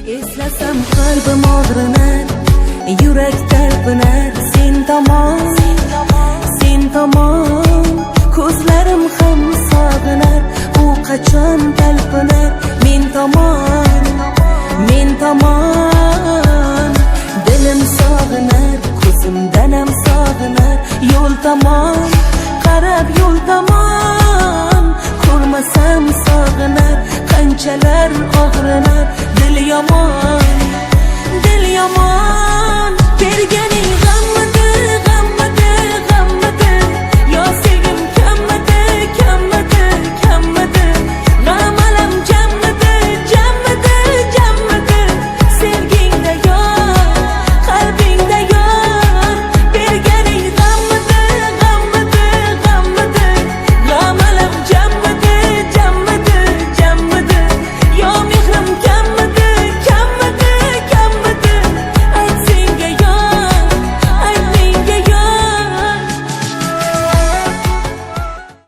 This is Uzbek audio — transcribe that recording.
Eslasam qalbim og'rinar, yurak talpinar, sen tomon, ko'zlarim ham sog'inar, u qachon talpinar men tomon.